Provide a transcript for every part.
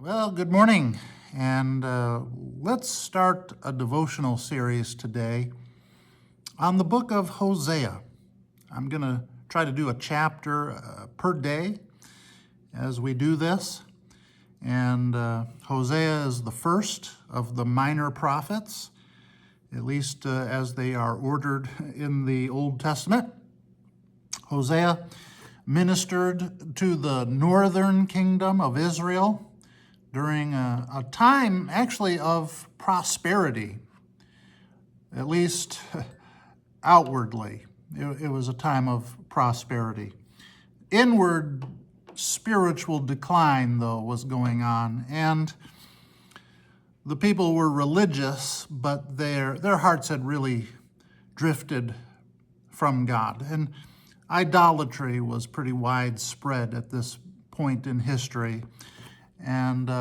Well, good morning, and let's start a devotional series today on the book of Hosea. I'm going to try to do a chapter per day as we do this, and Hosea is the first of the minor prophets, at least as they are ordered in the Old Testament. Hosea ministered to the northern kingdom of Israel during a time actually of prosperity, at least outwardly. It was a time of prosperity. Inward spiritual decline, though, was going on, and the people were religious, but their hearts had really drifted from God. And idolatry was pretty widespread at this point in history, and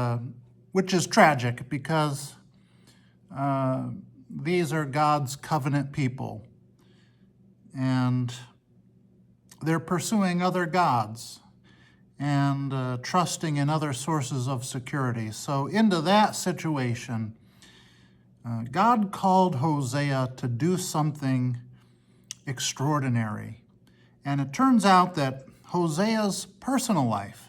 which is tragic because these are God's covenant people, and they're pursuing other gods and trusting in other sources of security. So into that situation, God called Hosea to do something extraordinary. And it turns out that Hosea's personal life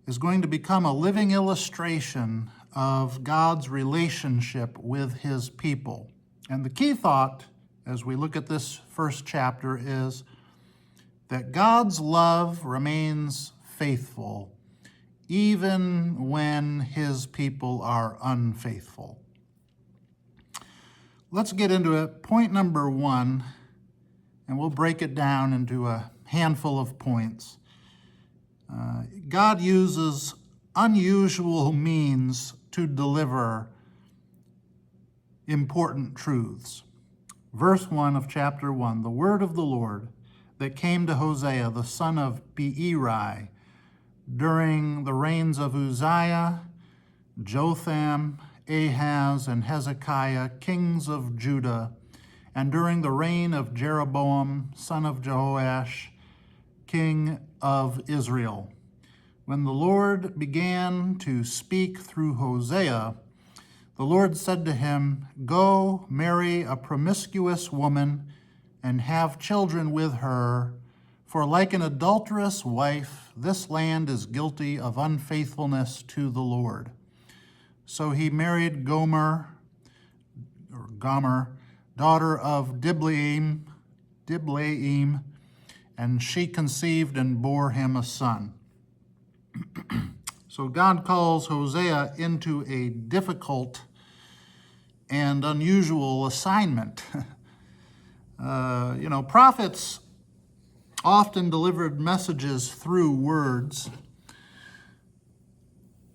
is going to become a living illustration of God's relationship with his people. And the key thought, as we look at this first chapter, is that God's love remains faithful even when his people are unfaithful. Let's get into it. Point number one, and we'll break it down into a handful of points. God uses unusual means to deliver important truths. Verse 1 of chapter 1, the word of the Lord that came to Hosea, the son of Beeri, during the reigns of Uzziah, Jotham, Ahaz, and Hezekiah, kings of Judah, and during the reign of Jeroboam, son of Jehoash, king of Israel. When the Lord began to speak through Hosea, the Lord said to him, "Go, marry a promiscuous woman and have children with her, for like an adulterous wife, this land is guilty of unfaithfulness to the Lord." So he married Gomer, daughter of Diblaim, and she conceived and bore him a son. So God calls Hosea into a difficult and unusual assignment. Prophets often delivered messages through words.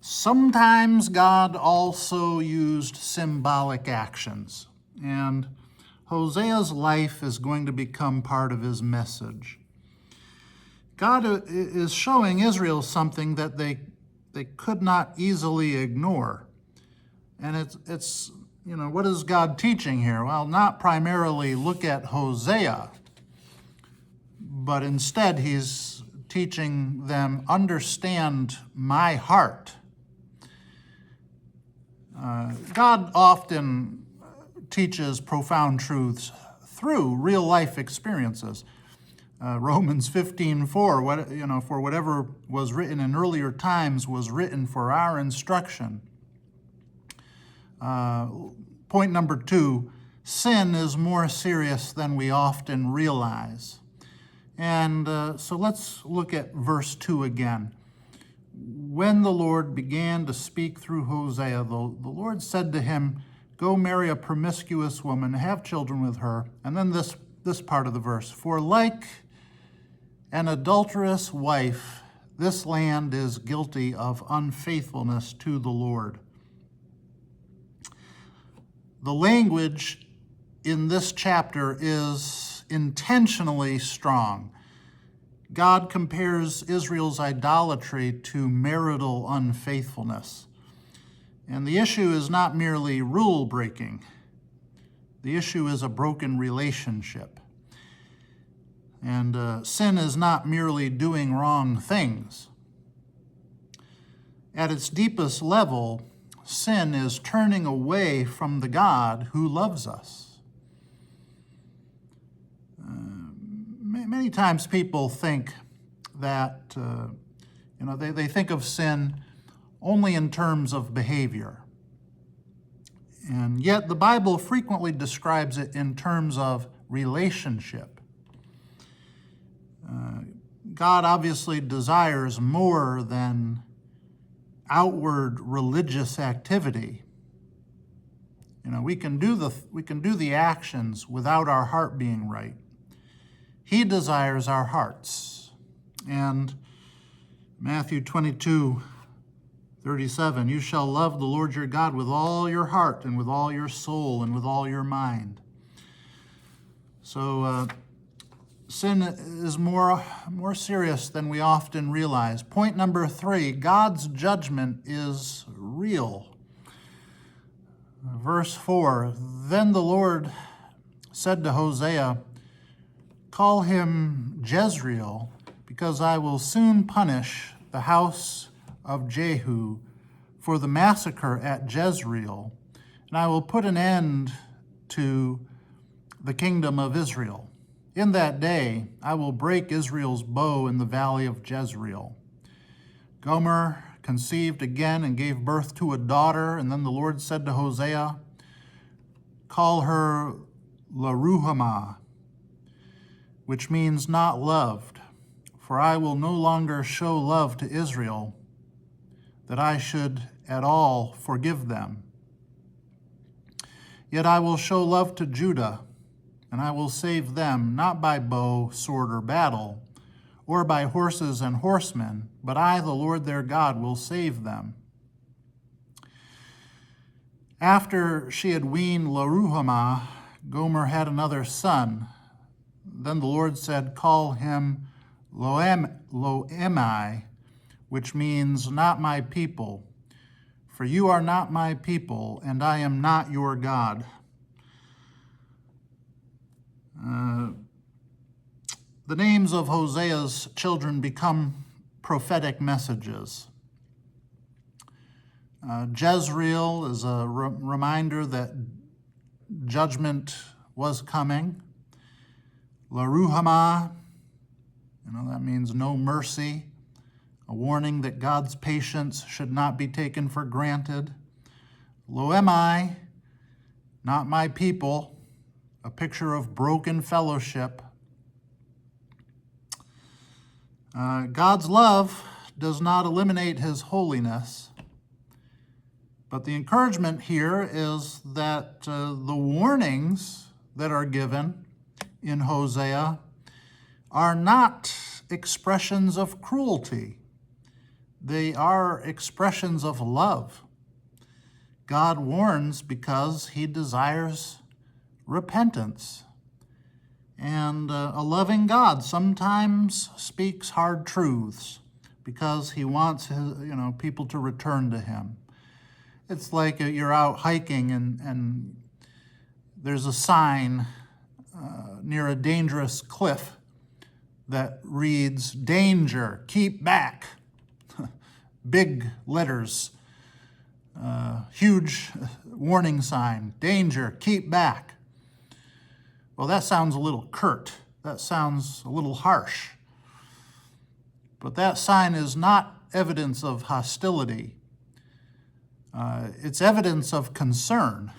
Sometimes God also used symbolic actions, and Hosea's life is going to become part of his message. God is showing Israel something that they could not easily ignore. And it's what is God teaching here? Well, not primarily look at Hosea, but instead he's teaching them, understand my heart. God often teaches profound truths through real life experiences. Romans 15:4, for whatever was written in earlier times was written for our instruction. Point number 2, sin is more serious than we often realize. And so let's look at verse 2 again. When the Lord began to speak through Hosea, the Lord said to him, "Go marry a promiscuous woman, have children with her." And then this part of the verse, "For like an adulterous wife, this land is guilty of unfaithfulness to the Lord." The language in this chapter is intentionally strong. God compares Israel's idolatry to marital unfaithfulness. And the issue is not merely rule breaking. The issue is a broken relationship. And sin is not merely doing wrong things. At its deepest level, sin is turning away from the God who loves us. Many times people think that, they think of sin only in terms of behavior. And yet the Bible frequently describes it in terms of relationship. God obviously desires more than outward religious activity. We can do the actions without our heart being right. He desires our hearts. And Matthew 22:37, you shall love the Lord your God with all your heart and with all your soul and with all your mind. So sin is more serious than we often realize. Point number 3, God's judgment is real. Verse 4, then the Lord said to Hosea, call him Jezreel, because I will soon punish the house of Jehu for the massacre at Jezreel, and I will put an end to the kingdom of Israel. In that day, I will break Israel's bow in the valley of Jezreel. Gomer conceived again and gave birth to a daughter, and then the Lord said to Hosea, call her Laruhamah, which means not loved, for I will no longer show love to Israel, that I should at all forgive them. Yet I will show love to Judah, and I will save them, not by bow, sword, or battle, or by horses and horsemen, but I, the Lord their God, will save them. After she had weaned Laruhamah, Gomer had another son. Then the Lord said, call him Loemi, which means not my people, for you are not my people, and I am not your God. The names of Hosea's children become prophetic messages. Jezreel is a reminder that judgment was coming. Laruhamah, that means no mercy, a warning that God's patience should not be taken for granted. Loemi, not my people, a picture of broken fellowship. God's love does not eliminate his holiness, but the encouragement here is that the warnings that are given in Hosea are not expressions of cruelty. They are expressions of love. God warns because he desires repentance. And a loving God sometimes speaks hard truths because he wants his, people to return to him. It's like you're out hiking and there's a sign near a dangerous cliff that reads, danger, keep back. Big letters, huge warning sign, danger, keep back. Well, that sounds a little curt. That sounds a little harsh. But that sign is not evidence of hostility. It's evidence of concern.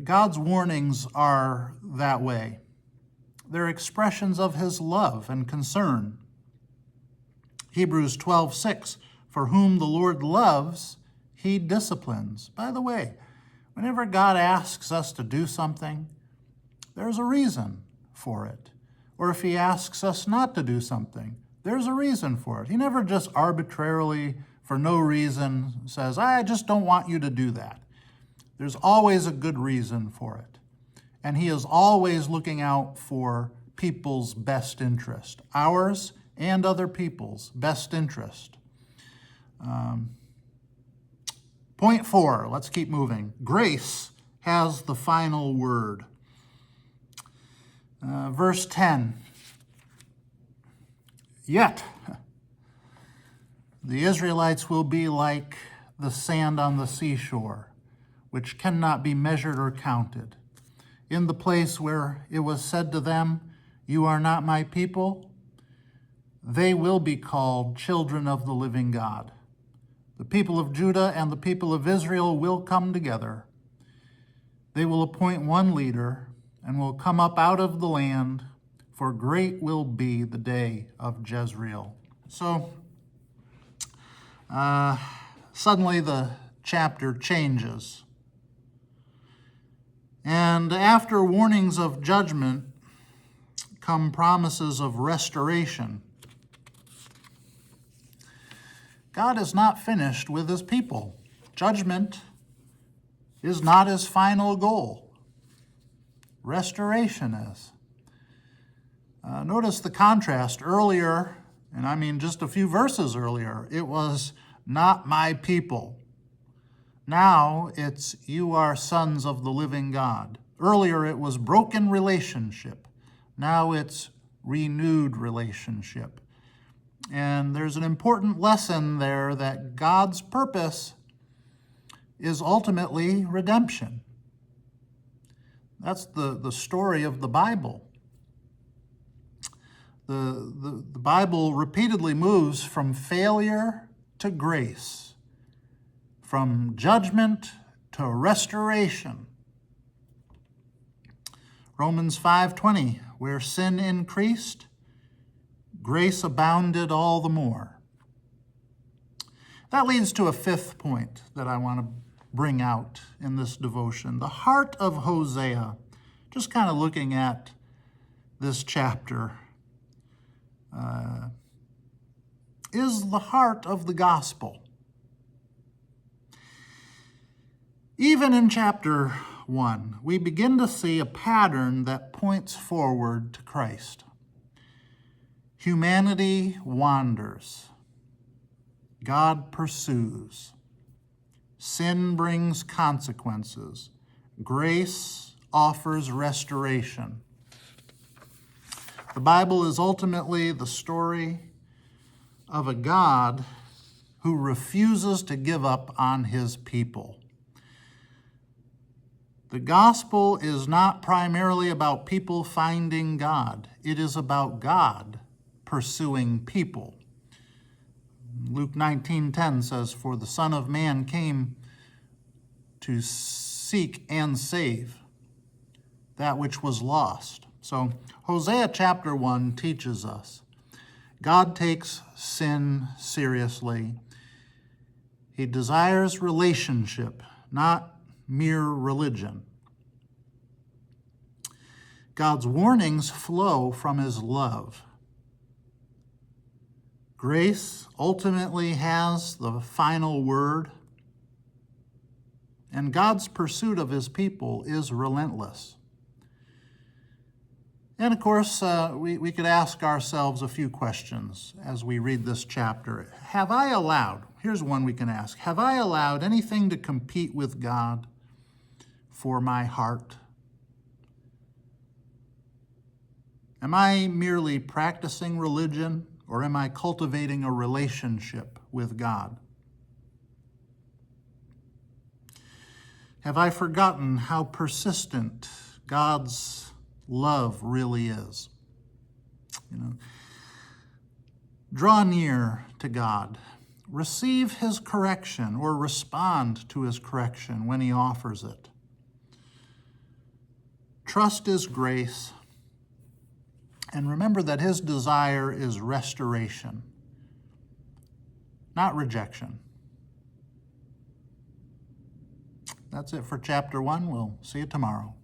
God's warnings are that way. They're expressions of his love and concern. Hebrews 12:6, for whom the Lord loves, he disciplines. By the way, whenever God asks us to do something, there's a reason for it. Or if he asks us not to do something, there's a reason for it. He never just arbitrarily, for no reason, says, I just don't want you to do that. There's always a good reason for it. And he is always looking out for people's best interest, ours and other people's best interest. Point 4, let's keep moving. Grace has the final word. Verse 10, Yet, the Israelites will be like the sand on the seashore, which cannot be measured or counted. In the place where it was said to them, "You are not my people," they will be called children of the living God. The people of Judah and the people of Israel will come together. They will appoint one leader and will come up out of the land, for great will be the day of Jezreel. So, suddenly the chapter changes. And after warnings of judgment come promises of restoration. God is not finished with his people. Judgment is not his final goal. Restoration is. Notice the contrast. Earlier, and I mean just a few verses earlier, it was not my people. Now it's you are sons of the living God. Earlier it was broken relationship. Now it's renewed relationship. And there's an important lesson there that God's purpose is ultimately redemption. That's the story of the Bible. The Bible repeatedly moves from failure to grace, from judgment to restoration. Romans 5:20, where sin increased, grace abounded all the more. That leads to a fifth point that I want to bring out in this devotion. The heart of Hosea, just kind of looking at this chapter, is the heart of the gospel. Even in chapter 1, we begin to see a pattern that points forward to Christ. Humanity wanders. God pursues. Sin brings consequences. Grace offers restoration. The Bible is ultimately the story of a God who refuses to give up on his people. The gospel is not primarily about people finding God. It is about God pursuing people. Luke 19:10 says, "For the Son of Man came to seek and save that which was lost." So Hosea chapter 1 teaches us God takes sin seriously. He desires relationship, not mere religion. God's warnings flow from his love. Grace ultimately has the final word, and God's pursuit of his people is relentless. And of course, we could ask ourselves a few questions as we read this chapter. Here's one we can ask, have I allowed anything to compete with God for my heart? Am I merely practicing religion, or am I cultivating a relationship with God? Have I forgotten how persistent God's love really is? Draw near to God. Receive his correction or respond to his correction when he offers it. Trust his grace. And remember that his desire is restoration, not rejection. That's it for chapter 1. We'll see you tomorrow.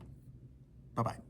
Bye-bye.